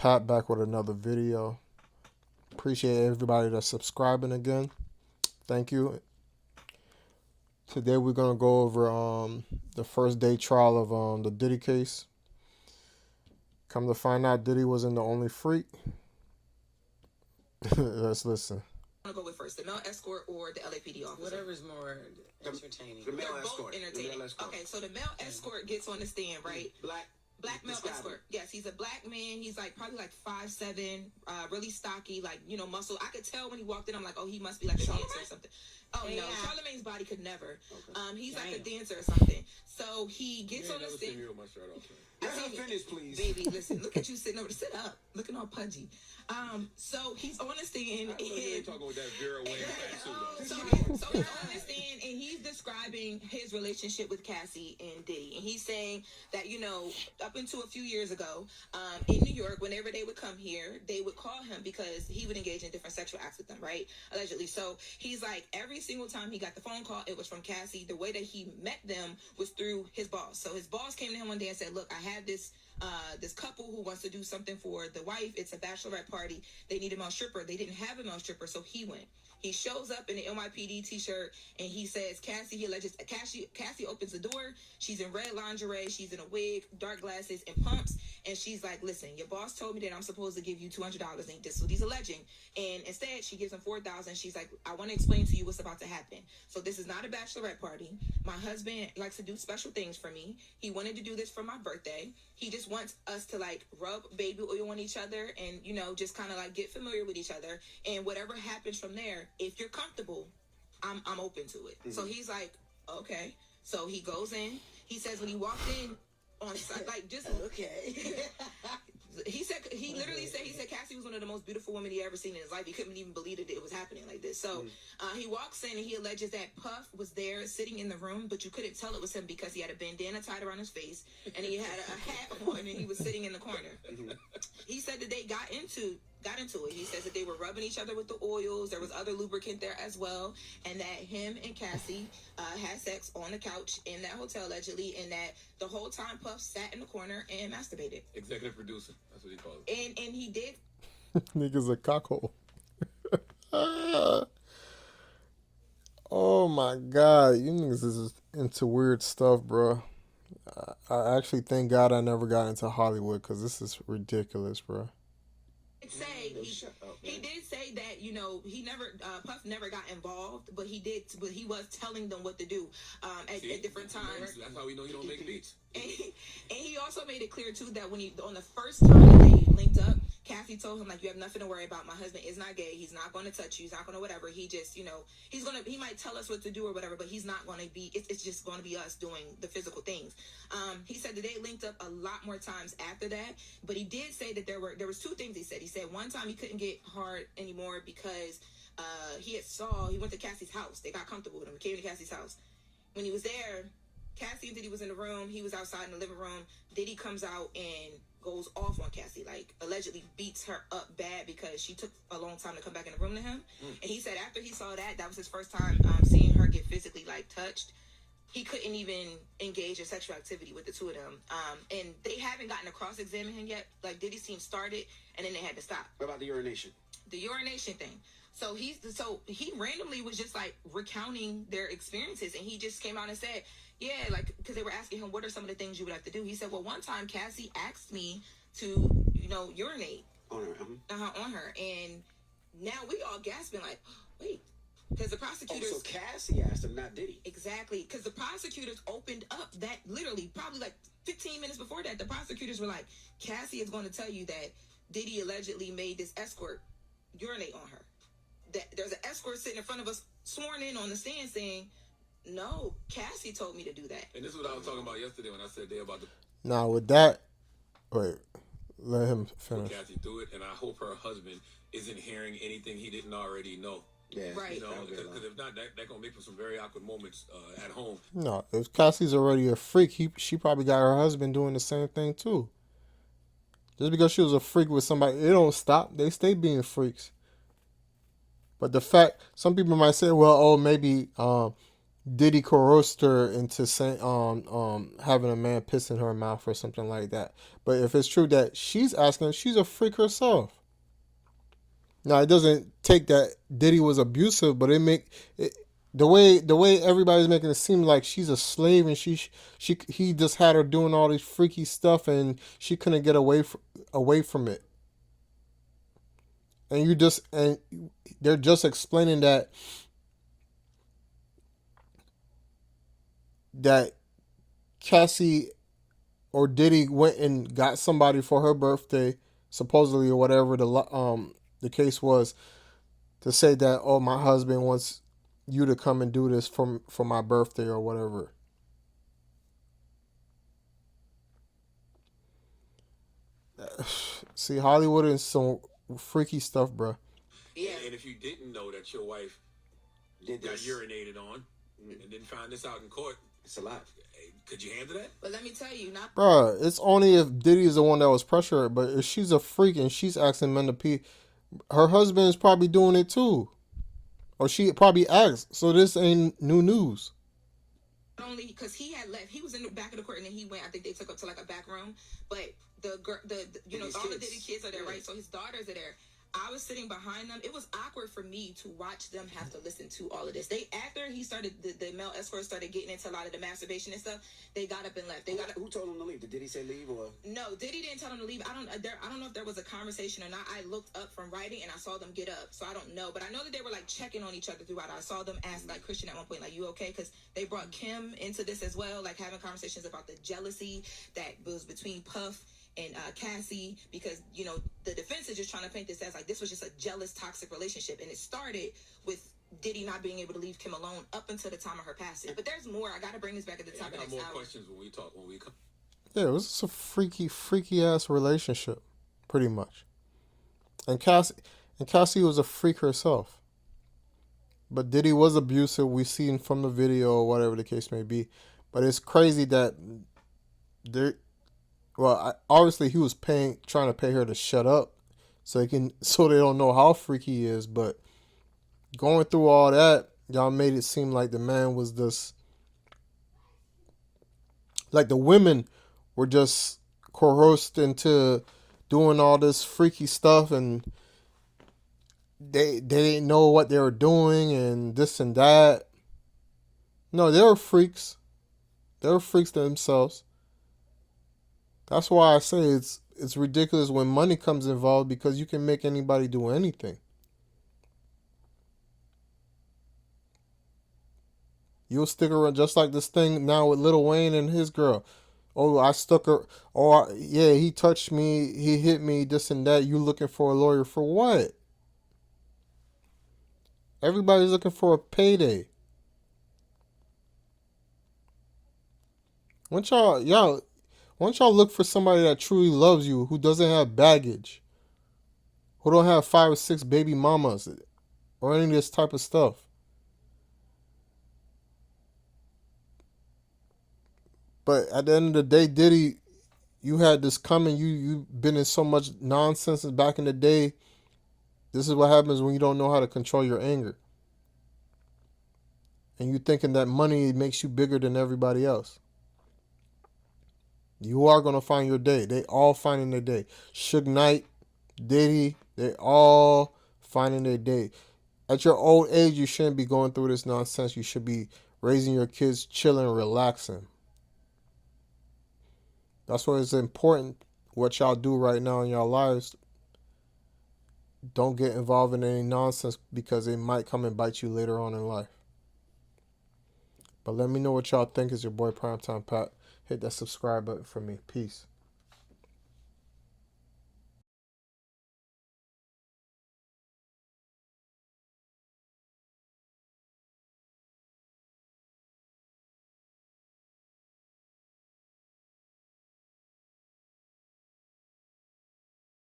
Pat back with another video. Appreciate everybody that's subscribing again. Thank you. Today we're gonna go over the first day trial of the Diddy case. Come to find out, Diddy wasn't the only freak. Let's listen. I'm gonna go with first the male escort or the LAPD officer. Whatever's more entertaining. They're both entertaining. Okay, so the male escort gets on the stand, right? Black male escort. Yes, he's a black man. He's like probably like 5'7", really stocky, like muscle. I could tell when he walked in. I'm like, oh, he must be like a dancer or something. Oh no, Charlamagne's body could never. Okay. He's like a dancer or something. So he gets on the stand. Let her finish, please. Baby, listen, look at you sitting over. Sit up, looking all pudgy. So he's on the stand. You're talking with that Vera Wayne so he's on the stand and he's describing his relationship with Cassie and Diddy, and he's saying that up until a few years ago, in New York, whenever they would come here, they would call him because he would engage in different sexual acts with them, right? Allegedly. So he's like, every single time he got the phone call, it was from Cassie. The way that he met them was through his boss. So his boss came to him one day and said, look, I have this couple who wants to do something for the wife. It's a bachelorette party. They need a male stripper. They didn't have a male stripper, so he went. He shows up in the NYPD t-shirt and he says, Cassie, he alleges, Cassie opens the door. She's in red lingerie. She's in a wig, dark glasses, and pumps. And she's like, listen, your boss told me that I'm supposed to give you $200. Ain't this what he's alleging? And instead, she gives him $4,000. She's like, I want to explain to you what's about to happen. So this is not a bachelorette party. My husband likes to do special things for me. He wanted to do this for my birthday. He just wants us to like rub baby oil on each other and, just kind of like get familiar with each other. And whatever happens from there, if you're comfortable, I'm open to it. Mm-hmm. So he's like, okay. So he goes in. He says when he walked in on like just okay. He literally said Cassie was one of the most beautiful women he ever seen in his life. He couldn't even believe that it was happening like this. So he walks in and he alleges that Puff was there sitting in the room, but you couldn't tell it was him because he had a bandana tied around his face and he had a hat on and he was sitting in the corner. He said that they got into it. He says that they were rubbing each other with the oils. There was other lubricant there as well, and that him and Cassie had sex on the couch in that hotel allegedly, and that the whole time Puff sat in the corner and masturbated. Executive producer, that's what he calls it. And he did. Nigga's a cockhole. Oh my god, you niggas is into weird stuff, bro. I actually thank God I never got into Hollywood because this is ridiculous, bro. He did say that he never Puff never got involved, but he was telling them what to do at different times. That's how we know he don't make beats. And he also made it clear too that on the first time that they linked up, Cassie told him like, you have nothing to worry about. My husband is not gay. He's not going to touch you. He's not going to whatever. He just he might tell us what to do or whatever, but he's not going to be. It's just going to be us doing the physical things. He said that they linked up a lot more times after that, but he did say that there was two things he said. He said one time he couldn't get hard anymore because he went to Cassie's house. They got comfortable with him. He came to Cassie's house. When he was there, Cassie and Diddy was in the room. He was outside in the living room. Diddy comes out and goes off on Cassie, like allegedly beats her up bad because she took a long time to come back in the room to him. And he said after he saw that was his first time seeing her get physically like touched. He couldn't even engage in sexual activity with the two of them. And they haven't gotten to cross-examine him yet. Like Diddy's team started and then they had to stop. What about the urination? The urination thing. So he randomly was just like recounting their experiences, and he just came out and said, yeah, like, because they were asking him, what are some of the things you would have to do? He said, well, one time Cassie asked me to, urinate on her. On her. And now we all gasping like, wait, because the prosecutors. Oh, so Cassie asked him, not Diddy. Exactly. Because the prosecutors opened up that literally probably like 15 minutes before that. The prosecutors were like, Cassie is going to tell you that Diddy allegedly made this escort urinate on her. That there's an escort sitting in front of us sworn in on the stand saying, no, Cassie told me to do that. And this is what I was talking about yesterday when I said they about to. Now with that, wait, let him finish. Cassie do it, and I hope her husband isn't hearing anything he didn't already know. Yeah, right. Because if not, that gonna make for some very awkward moments at home. No, if Cassie's already a freak, she probably got her husband doing the same thing too. Just because she was a freak with somebody, it don't stop. They stay being freaks. But the fact, some people might say, well, oh, maybe Diddy coerced her into saying, having a man piss in her mouth or something like that. But if it's true that she's asking, she's a freak herself. Now it doesn't take that Diddy was abusive, but it make it, the way everybody's making it seem like she's a slave and he just had her doing all this freaky stuff and she couldn't get away from it. And they're just explaining that Cassie or Diddy went and got somebody for her birthday, supposedly, or whatever the case was, to say that, oh, my husband wants you to come and do this for my birthday or whatever. See, Hollywood is some freaky stuff, bro. Yeah. And if you didn't know that your wife Did got this. urinated on and didn't find this out in court, It's a lot. could you handle that? But let me tell you, not Bro, it's only if Diddy is the one that was pressured, but if she's a freak and she's asking men to pee, her husband is probably doing it too. Or she probably asked. So this ain't new news. only because he had left. He was in the back of the court and then he went. I think they took up to like a back room. But the you know, Diddy's all the kids. Diddy kids are there, Yeah. right? So his daughters are there. I was sitting behind them. It was awkward for me to watch them have to listen to all of this. After he started, the male escort started getting into a lot of the masturbation and stuff. They got up and left. Who told him to leave? Did he say leave or? No, Diddy didn't tell them to leave. I don't know if there was a conversation or not. I looked up from writing and I saw them get up. So I don't know. But I know that they were like checking on each other throughout. I saw them ask like Christian at one point, like, you okay? Because they brought Kim into this as well, like having conversations about the jealousy that was between Puff and Cassie, because, you know, the defense is just trying to paint this as like this was just a jealous, toxic relationship. And it started with Diddy not being able to leave Kim alone up until the time of her passing. But there's more. I got to bring this back at the I top of got next more hour. questions when we come. Yeah, it was just a freaky ass relationship, pretty much. And Cassie was a freak herself. But Diddy was abusive. We seen from the video or whatever the case may be. But it's crazy that obviously he was trying to pay her to shut up, so they don't know how freaky he is. But going through all that, y'all made it seem like the man was just like the women were just coerced into doing all this freaky stuff, and they didn't know what they were doing and this and that. No, they were freaks. They were freaks themselves. That's why I say it's ridiculous when money comes involved, because you can make anybody do anything. You'll stick around, just like this thing now with Lil Wayne and his girl. Oh, I stuck her. Oh, yeah, he touched me. He hit me. This and that. You looking for a lawyer for what? Everybody's looking for a payday. Once y'all look for somebody that truly loves you, who doesn't have baggage, who don't have 5 or 6 baby mamas or any of this type of stuff. But at the end of the day, Diddy, you had this coming. You've been in so much nonsense back in the day. This is what happens when you don't know how to control your anger. And you thinking that money makes you bigger than everybody else. You are going to find your day. They all finding their day. Suge Knight, Diddy, they all finding their day. At your old age, you shouldn't be going through this nonsense. You should be raising your kids, chilling, relaxing. That's why it's important what y'all do right now in your lives. Don't get involved in any nonsense, because it might come and bite you later on in life. But let me know what y'all think. It's your boy PrimeTimePat. Hit that subscribe button for me. Peace.